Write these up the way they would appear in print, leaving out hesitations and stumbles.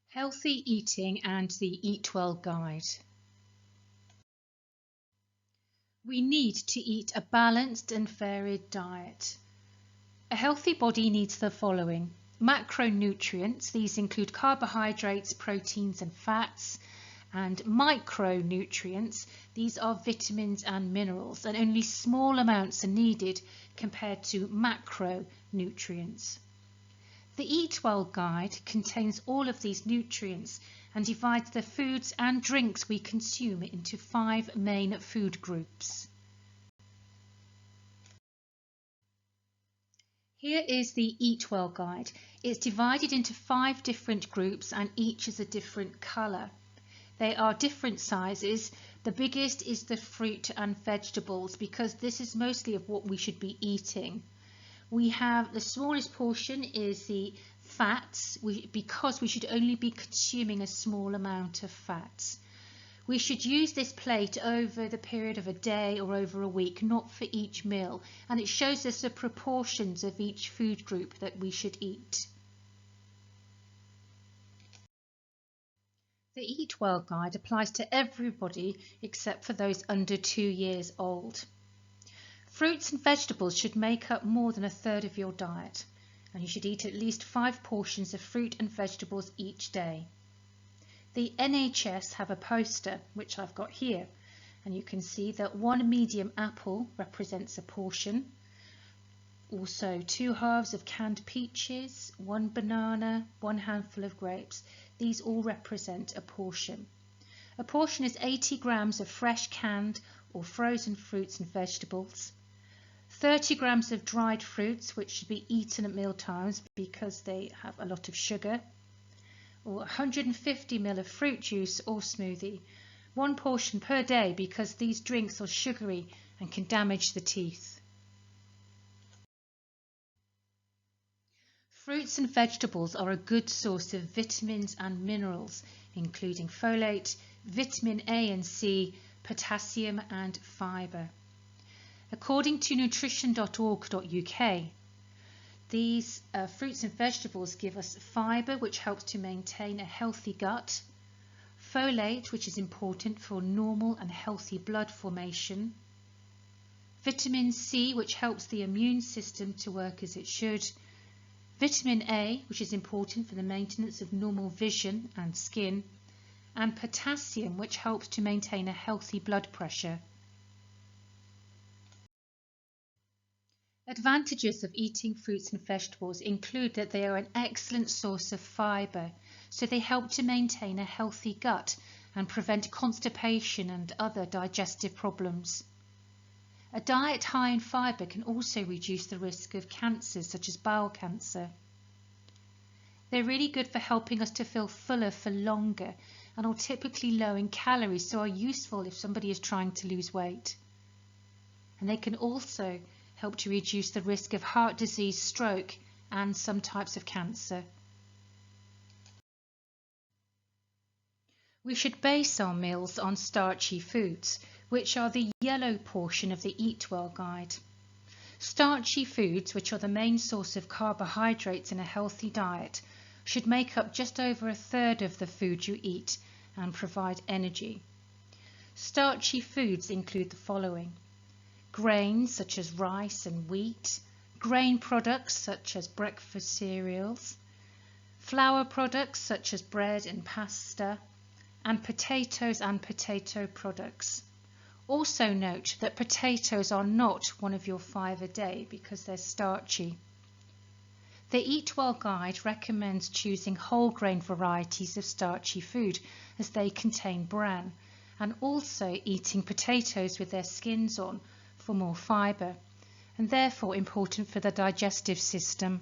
Healthy Eating and the Eatwell Guide. We need to eat a balanced and varied diet. A healthy body needs the following: macronutrients, these include carbohydrates, proteins and fats, and micronutrients, these are vitamins and minerals, and only small amounts are needed compared to macronutrients. The Eatwell Guide contains all of these nutrients and divides the foods and drinks we consume into 5 main food groups. Here is the Eatwell Guide. It's divided into 5 different groups and each is a different colour. They are different sizes. The biggest is the fruit and vegetables because this is mostly of what we should be eating. We have the smallest portion is the fats because we should only be consuming a small amount of fats. We should use this plate over the period of a day or over a week, not for each meal, and it shows us the proportions of each food group that we should eat. The Eatwell Guide applies to everybody except for those under 2 years old. Fruits and vegetables should make up more than a third of your diet, and you should eat at least 5 portions of fruit and vegetables each day. The NHS have a poster, which I've got here, and you can see that 1 medium apple represents a portion, also 2 halves of canned peaches, 1 banana, 1 handful of grapes. These all represent a portion. A portion is 80 grams of fresh canned or frozen fruits and vegetables, 30 grams of dried fruits, which should be eaten at meal times because they have a lot of sugar, or 150 ml of fruit juice or smoothie, 1 portion per day because these drinks are sugary and can damage the teeth. Fruits and vegetables are a good source of vitamins and minerals, including folate, vitamin A and C, potassium and fibre. According to nutrition.org.uk, these fruits and vegetables give us fibre, which helps to maintain a healthy gut, folate, which is important for normal and healthy blood formation, vitamin C, which helps the immune system to work as it should, vitamin A, which is important for the maintenance of normal vision and skin, and potassium, which helps to maintain a healthy blood pressure. Advantages of eating fruits and vegetables include that they are an excellent source of fibre, so they help to maintain a healthy gut and prevent constipation and other digestive problems. A diet high in fibre can also reduce the risk of cancers such as bowel cancer. They're really good for helping us to feel fuller for longer and are typically low in calories, so are useful if somebody is trying to lose weight. And they can also help to reduce the risk of heart disease, stroke, and some types of cancer. We should base our meals on starchy foods, which are the yellow portion of the Eatwell Guide. Starchy foods, which are the main source of carbohydrates in a healthy diet, should make up just over a third of the food you eat and provide energy. Starchy foods include the following: grains such as rice and wheat, grain products such as breakfast cereals, flour products such as bread and pasta, and potatoes and potato products. Also note that potatoes are not one of your 5 a day because they're starchy. The Eatwell Guide recommends choosing whole grain varieties of starchy food as they contain bran, and also eating potatoes with their skins on for more fibre, and therefore important for the digestive system.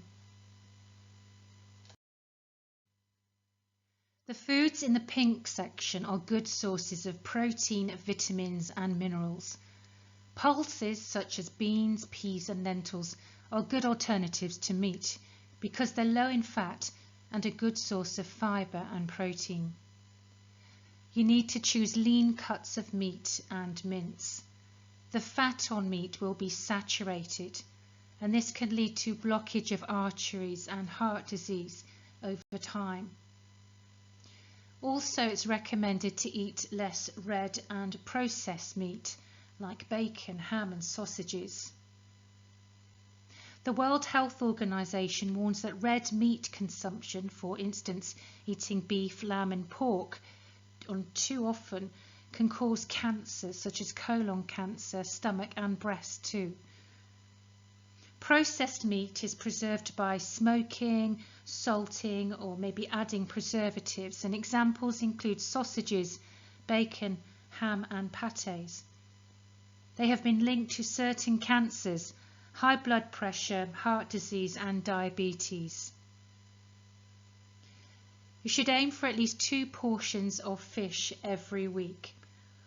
The foods in the pink section are good sources of protein, vitamins and minerals. Pulses such as beans, peas and lentils are good alternatives to meat because they're low in fat and a good source of fibre and protein. You need to choose lean cuts of meat and mince. The fat on meat will be saturated, and this can lead to blockage of arteries and heart disease over time. Also, it's recommended to eat less red and processed meat, like bacon, ham and sausages. The World Health Organization warns that red meat consumption, for instance eating beef, lamb and pork too often, can cause cancers such as colon cancer, stomach and breast too. Processed meat is preserved by smoking, salting or maybe adding preservatives, and examples include sausages, bacon, ham and pâtés. They have been linked to certain cancers, high blood pressure, heart disease and diabetes. You should aim for at least 2 portions of fish every week,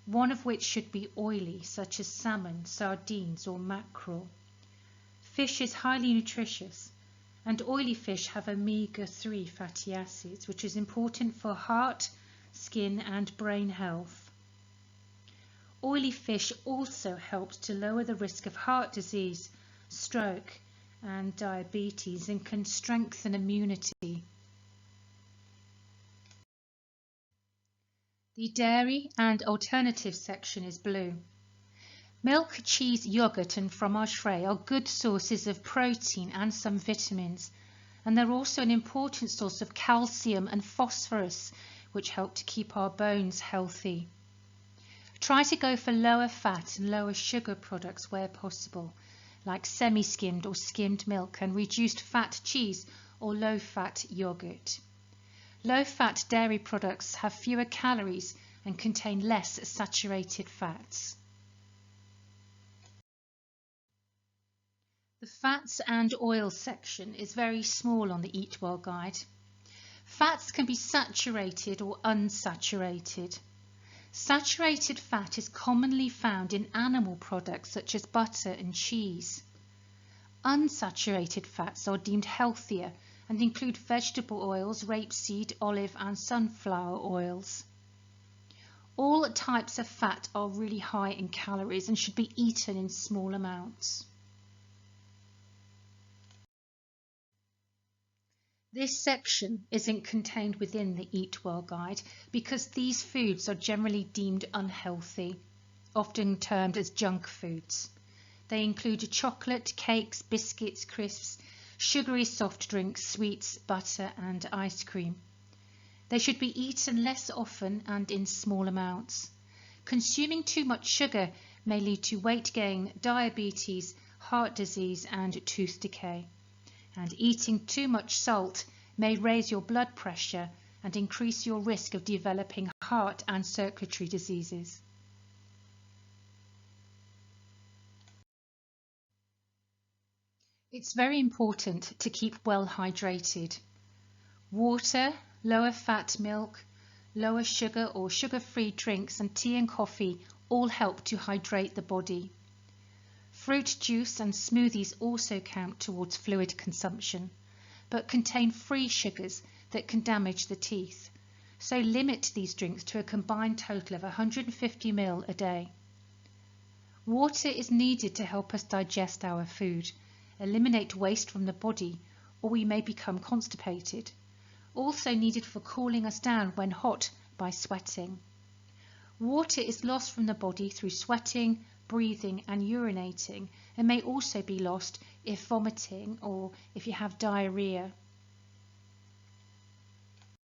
one of which should be oily, such as salmon, sardines or mackerel. Fish is highly nutritious, and oily fish have omega-3 fatty acids, which is important for heart, skin and brain health. Oily fish also helps to lower the risk of heart disease, stroke and diabetes, and can strengthen immunity. The dairy and alternatives section is blue. Milk, cheese, yogurt and fromage frais are good sources of protein and some vitamins, and they're also an important source of calcium and phosphorus, which help to keep our bones healthy. Try to go for lower fat and lower sugar products where possible, like semi-skimmed or skimmed milk and reduced fat cheese or low-fat yogurt. Low-fat dairy products have fewer calories and contain less saturated fats. The fats and oils section is very small on the Eatwell guide. Fats can be saturated or unsaturated. Saturated fat is commonly found in animal products such as butter and cheese. Unsaturated fats are deemed healthier and include vegetable oils, rapeseed, olive and sunflower oils. All types of fat are really high in calories and should be eaten in small amounts. This section isn't contained within the Eatwell guide because these foods are generally deemed unhealthy, often termed as junk foods. They include chocolate, cakes, biscuits, crisps, sugary soft drinks, sweets, butter and ice cream. They should be eaten less often and in small amounts. Consuming too much sugar may lead to weight gain, diabetes, heart disease and tooth decay. And eating too much salt may raise your blood pressure and increase your risk of developing heart and circulatory diseases. It's very important to keep well hydrated. Water, lower fat milk, lower sugar or sugar-free drinks and tea and coffee all help to hydrate the body. Fruit juice and smoothies also count towards fluid consumption, but contain free sugars that can damage the teeth. So limit these drinks to a combined total of 150 ml a day. Water is needed to help us digest our food, eliminate waste from the body, or we may become constipated. Also needed for cooling us down when hot by sweating. Water is lost from the body through sweating, breathing and urinating, and may also be lost if vomiting or if you have diarrhea.